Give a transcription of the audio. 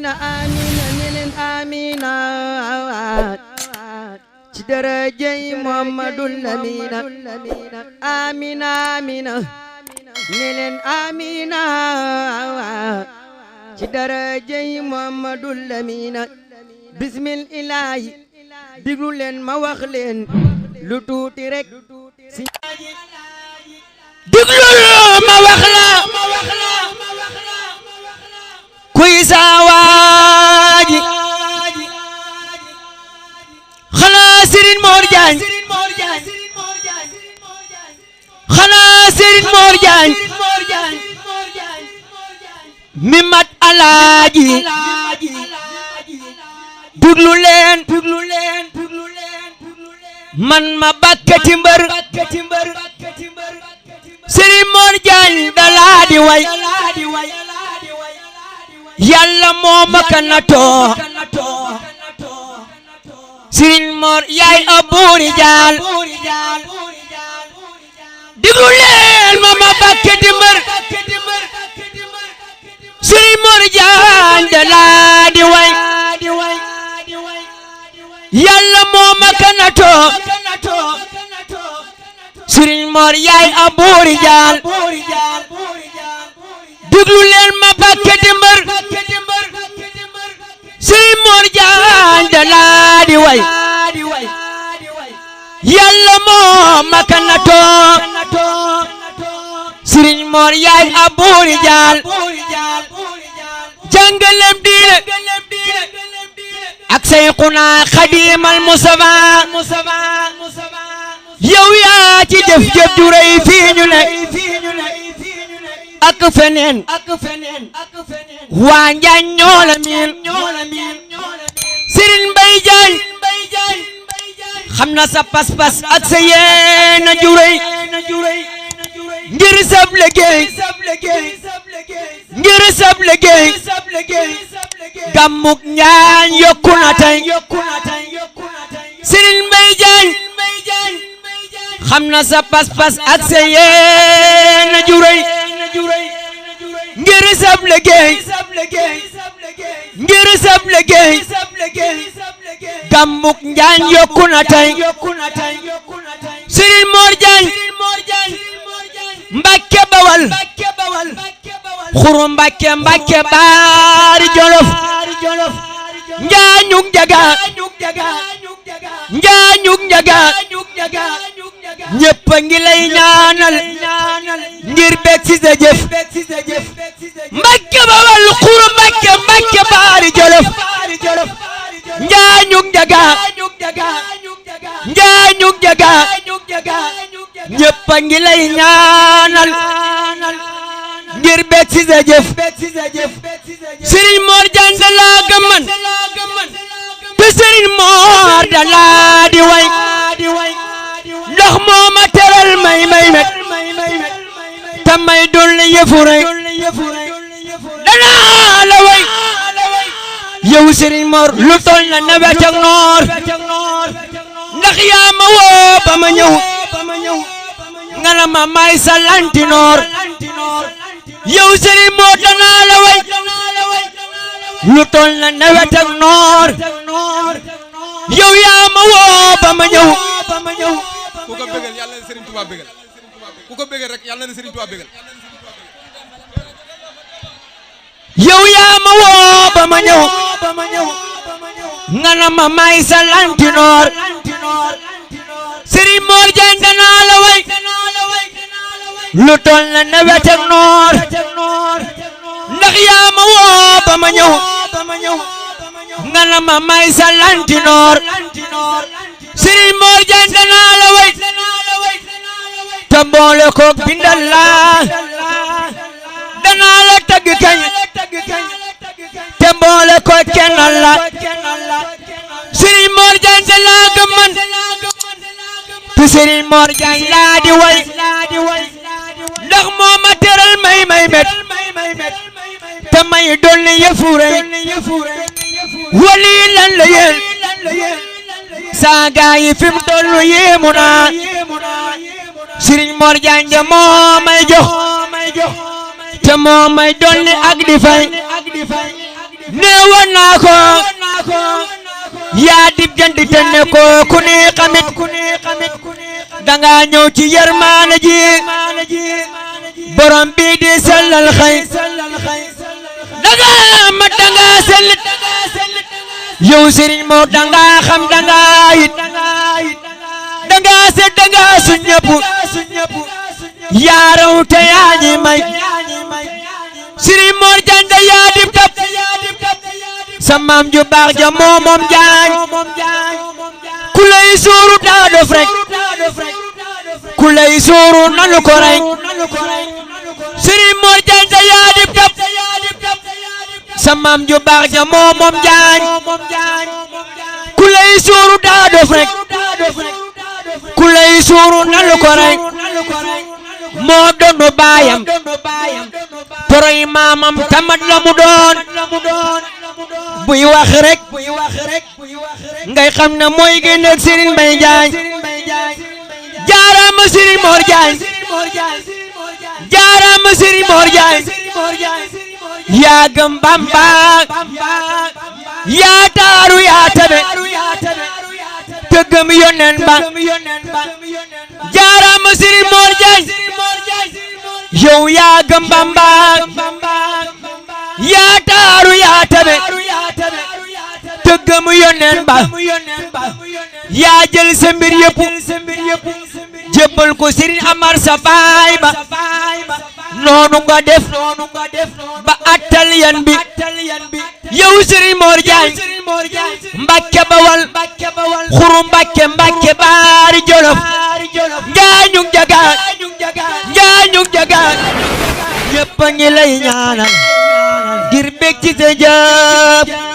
amina nilen amina ci darajay Muhammadul Amina amina amina nilen amina ci darajay Muhammadul Amina bismil ilahi diglu leen ma wax leen lu tuuti rek si diglu ma wax la kuy sawaaji xanaa Serigne Mor Diagne xanaa Serigne Mor Diagne mi mat alaaji duglu leen man ma bakkati mbër Serigne Mor Diagne dalaa di way Yàlla moo ma kanatoo Serigne Mor yaay aburi jaal diglu leen ma bakkati mbër Serigne Mor Diagne dalaa di way Yàlla moo ma kanatoo Serigne Mor yaay aburi jaal diglu leen ma bakkati mbër Serigne Mor Diagne dalaa di way Yàlla moo ma kanatoo Serigne Mor yaay aburi jaal jàngalem diine ak Seyxuna Xadimal Mustafa yow yaa ci jëf ju rëy fii ñu ne ak feneen waa Njaañ ñoo la miin Serigne Mbaye Diagne xam na sa pas-pas ak sa yéene ju rëy ngir sab liggéey gàmmuk Njaañ yokku na tey Serigne Mbaye Diagne xam na sa pas-pas ak sa yéene ju rëy ngir sab liggéey gàmmuk Njaañ yokku na tey Serigne Mor Diagne Mbàkke Bawal xuru Mbàkke baari Jolof njaañuk njaga ñëpp a ngi lay ñaanal ngir bég ci sa jëf Mbàkke Bawal xuru Mbàkke baari Jolof njaañuk njaga ñëpp a ngi lay ñaanal ngir bég ci sa jëf Serigne Mor Diagne dalaa gëmman te Serigne Mor dalaa di way ndax moo ma teral may met te may dolli yëfu rek danaa la way yow Serigne Mor lu toll na nawet ak noor ndax yaa ma woo ba ma ñëw nga na ma may sa lantinoor yow Serigne Mor danaa la way lu toll na nawet ak noor yow yaa ma woo ba ma ñëw ku ko bëggal yàlla na Serigne Touba bëggal ku ko bëggal rek yàlla na Serigne Touba bëggal yow yaa ma woo ba ma ñëw nga na ma may sa lantinoor Serigne Mor Diagne danaa la way lu toll na nawet ak noor ndax yaa ma woo ba ma ñëw nga na ma may sa lantinoor Serigne Mor Diagne danaa la way te boole ko bindal la danaa la tagg kañ te boole ko kennal la Serigne Mor Diagne dalaa gëmman te Serigne Mor Diagne laa di way ndax moo ma teral may met te may dolli yëfu rek wali lan la yéen saa gaa yi fi mu tollu yéemu naa Serigne Mor Diagne de moo may jox te moo may dolli ak di fay neewoon naa ko yaa dib jant te ne ko ku ne xamit danga ñëw ci yërmaane ji borom bi di sellal xëy danga mat danga sellit yow sëriñ moo danga xam danga it danga set danga su ñëpp yaaraw te yaa ñi may sëriñ Mor Diagne da yaa dib tab sa maam ju baax ja moom jaañ ku lay suuru daa dof rek ku lay suuru nanu ko rek sëriñ Mor Diagne da yaa dib tab sa maam ju baax ja moom jaañ ku lay suuru daa dof rek ku lay suuru nanu ko rek moo doonu baayam toroy maamam tamat la mu doon buy wax rek ngay xam ne mooy génn ak Serigne Mbaye Diagne jaaraama Serigne Mor Diagne jaaraama Serigne Mor Diagne yaa gëm Bamba yaa taaru yaa tabe te gëm yonen ba jaaraama Serigne Mor Diagne yow yaa gëm Bamba yaa taaru yaa tabe te gëm yonen ba yaa jël sa mbir yëpp jébbal ko Serigne Amar sa baay ba noonu nga def ba attal yan bi yow Serigne Mor Diagne Mbàkke Bawal xuru Mbàkke baari Jolof njaañug jagaan ñëpp a ngi lay ñaanal ngir bég ci sa jëf